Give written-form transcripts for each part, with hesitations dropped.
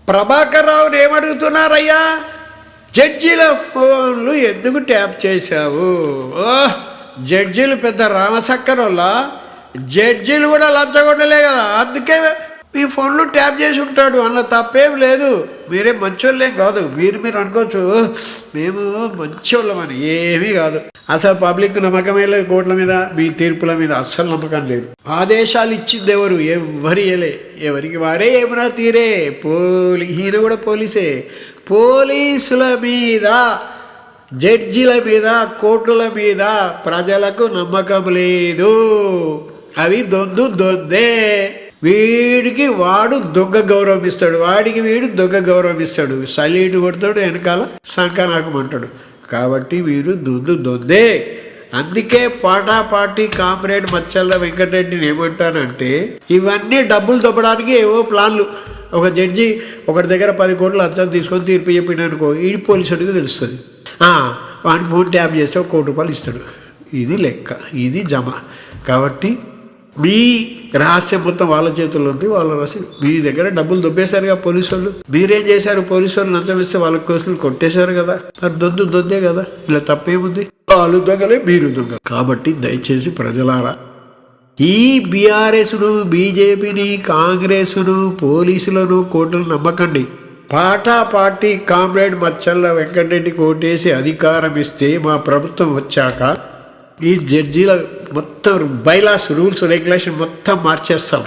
ప్రభాకర్ రావుని ఏమడుగుతున్నారయ్యా, జడ్జీల ఫోన్లు ఎందుకు ట్యాప్ చేశావు? జడ్జీలు పెద్ద రామసక్కరోళ్ళ, జడ్జీలు కూడా లంచగొండలే కదా, అందుకే మీ ఫోన్లు ట్యాప్ చేసి ఉంటాడు. అందులో తప్పేం లేదు. మీరే మంచోళ్ళేం కాదు. మీరు అనుకోవచ్చు మేము మంచోళ్ళమని. ఏమీ కాదు. అసలు పబ్లిక్ నమ్మకమే లేదు కోర్టుల మీద, మీ తీర్పుల మీద అస్సలు నమ్మకం లేదు. ఆదేశాలు ఇచ్చింది ఎవరు? ఎవరికి వారే ఏమన్నా తీరే. ఈయన కూడా పోలీసే. పోలీసుల మీద, జడ్జిల మీద, కోర్టుల మీద ప్రజలకు నమ్మకం లేదు. అవి దొందే. వీడికి వాడు దొంగ గౌరవం ఇస్తాడు, వాడికి వీడు దొంగ గౌరవం ఇస్తాడు. సలీటు కొడతాడు, వెనకాల సంకనాకమంటాడు. కాబట్టి వీడు దొందే. అందుకే పార్టీ కామ్రేడ్ మచ్చల్ల వెంకటరెడ్డిని ఏమంటానంటే, ఇవన్నీ డబ్బులు దొబ్బడానికి ఏవో ప్లాన్లు. ఒక జడ్జి ఒకటి దగ్గర 10 కోట్లు లంచం తీసుకొని తీర్పు చెప్పిననుకో, ఈ పోలీసుడికి తెలుస్తుంది. వాడిని ఫోన్ ట్యాప్ చేస్తే ఒక ₹1 ఇస్తాడు. ఇది లెక్క, ఇది జమ. కాబట్టి మీ రహస్యం మొత్తం వాళ్ళ చేతుల్లో ఉంది. వాళ్ళ రహస్యం మీ దగ్గర డబ్బులు దొబ్బేశారుగా పోలీసు వాళ్ళు. మీరేం చేశారు? పోలీసు వాళ్ళు లంచం ఇస్తే వాళ్ళ కోసులు కొట్టేశారు కదా. మరి దొందే కదా. ఇలా తప్పేముంది? వాళ్ళు దొంగలే, మీరు దొంగ. కాబట్టి దయచేసి ప్రజలారా, ఈ బీఆర్ఎస్ను, బీజేపీని, కాంగ్రెస్ను, పోలీసులను, కోర్టులను నమ్మకండి. పార్టీ కామ్రేడ్ మచ్చల్ల వెంకటరెడ్డికి ఓటేసి అధికారం ఇస్తే మా ప్రభుత్వం వచ్చాక ఈ జడ్జీల మొత్తం బైలాస్, రూల్స్, రెగ్యులేషన్ మొత్తం మార్చేస్తాం.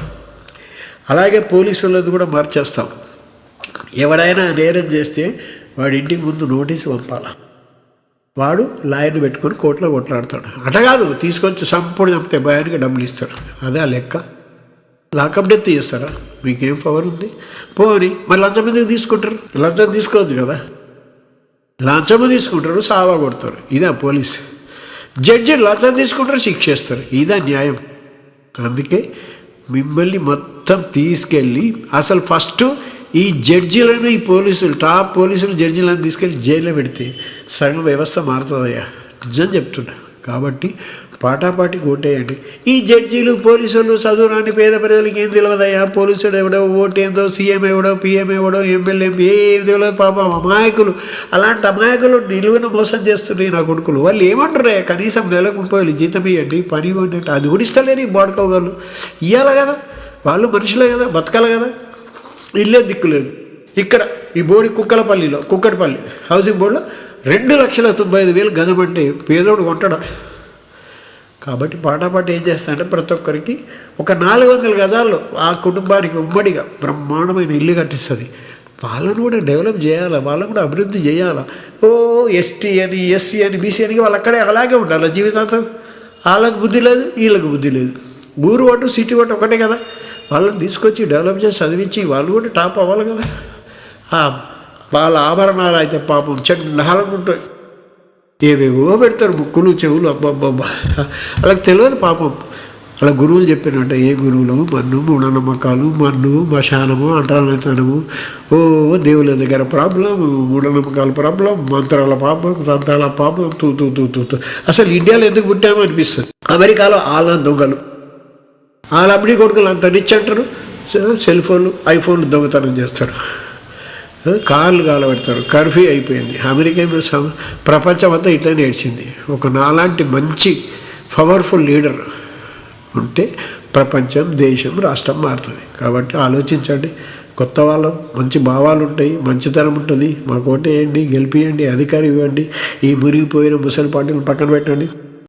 అలాగే పోలీసులది కూడా మార్చేస్తాం. ఎవరైనా నేరం చేస్తే వాడి ఇంటికి ముందు నోటీసు పంపాలి. వాడు లాయర్ని పెట్టుకొని కోర్టులో కొట్లాడతాడు. అట కాదు, తీసుకొచ్చి సంపూర్ణ చంపితే భయానికి డబ్బులు ఇస్తాడు. అదే ఆ లెక్క. లాకప్ డెత్ చేస్తారా? మీకేం పవర్ ఉంది? పోని మరి లంచం ఎందుకు తీసుకుంటారు? లంచం తీసుకోవద్దు కదా. లంచము తీసుకుంటారు, సావా కొడతారు. ఇదే పోలీసు. జడ్జి లంచం తీసుకుంటారు, శిక్షేస్తారు. ఇదా న్యాయం. అందుకే మిమ్మల్ని మొత్తం తీసుకెళ్ళి అసలు ఫస్ట్ ఈ జడ్జీలను, ఈ పోలీసులు, టాప్ పోలీసులు జడ్జీలను తీసుకెళ్ళి జైల్లో పెడితే సగం వ్యవస్థ మారుతుందయ్యా. నిజం చెప్తున్నా. కాబట్టి పార్టీకి ఓటేయండి. ఈ జడ్జీలు, పోలీసులు చదువురాని పేద ప్రజలకి ఏం తెలియదయ్యా. పోలీసుడు ఎవడో, ఓటు ఏందో, సీఎం ఎవడో, పిఎం ఎవడో, ఎమ్మెల్యే ఏం తెలియదు. పాపం అమాయకులు. అలాంటి అమాయకులు నిలువున మోసం చేస్తున్నాయి నా కొడుకులు. వాళ్ళు ఏమంటారు? కనీసం నెలకు 30,000 జీతం ఇవ్వండి, పని ఇవ్వండి అంటే అది కూడా ఇస్తలేరు. ఈ బాడుకోగలరు ఇవ్వాలి కదా. వాళ్ళు మనుషులే కదా, బతకాలి కదా. ఇల్లే దిక్కులేదు. ఇక్కడ ఈ బోడి కుక్కటిపల్లి హౌసింగ్ బోర్డులో 2,95,000 గజం అంటే పేదోడు కొంటాడా? కాబట్టి పార్టీ ఏం చేస్తారంటే ప్రతి ఒక్కరికి ఒక 400 గజాల్లో ఆ కుటుంబానికి ఉమ్మడిగా బ్రహ్మాండమైన ఇల్లు కట్టిస్తుంది. వాళ్ళను కూడా డెవలప్ చేయాలా, వాళ్ళను కూడా అభివృద్ధి చేయాలా. ఎస్టీ అని, ఎస్సీ అని, బీసీ అని వాళ్ళు అక్కడే అలాగే ఉండాలి జీవితాంతం. వాళ్ళకు బుద్ధి లేదు, వీళ్ళకి బుద్ధి లేదు. ఊరు ఒకటి, సిటీ ఒకటి ఒకటే కదా. వాళ్ళని తీసుకొచ్చి డెవలప్ చేసి చదివించి వాళ్ళు కూడా టాప్ అవ్వాలి కదా. వాళ్ళ ఆభరణాలు అయితే పాపం చెడ్డహారం ఉంటాయి. ఏవేవో పెడతారు, ముక్కులు, చెవులు. అబ్బబ్బబ్బా, వాళ్ళకి తెలియదు పాపం. అలా గురువులు చెప్పినట్టే, ఏ గురువులు మన్ను, మూఢనమ్మకాలు, మన్ను, మశానము, అంటరానితనము, దేవుళ్ళ దగ్గర ప్రాబ్లం, మూఢనమ్మకాల ప్రాబ్లం, మంత్రాల పాపం, తంత్రాల పాపం. తూ అసలు ఇండియాలో ఎందుకు పుట్టామో అనిపిస్తుంది. అమెరికాలో వాళ్ళ దొంగలు, వాళ్ళ అమ్మిడి కొడుకులు అంత రిచ్ అంటారు. సెల్ ఫోన్లు, ఐఫోన్లు దొంగతనం చేస్తారు, కార్లు కాలబెడతారు. కర్ఫ్యూ అయిపోయింది. అమెరికా ప్రపంచం అంతా ఇట్లనే ఏడ్చింది. ఒక నాలాంటి మంచి పవర్ఫుల్ లీడర్ ఉంటే ప్రపంచం, దేశం, రాష్ట్రం మారుతుంది. కాబట్టి ఆలోచించండి. కొత్త వాళ్ళం, మంచి భావాలు ఉంటాయి, మంచితనం ఉంటుంది. మాకు ఓటేయండి, గెలిపియండి, అధికారం ఇవ్వండి. ఈ మురిగిపోయిన ముసలి పార్టీలను పక్కన పెట్టండి.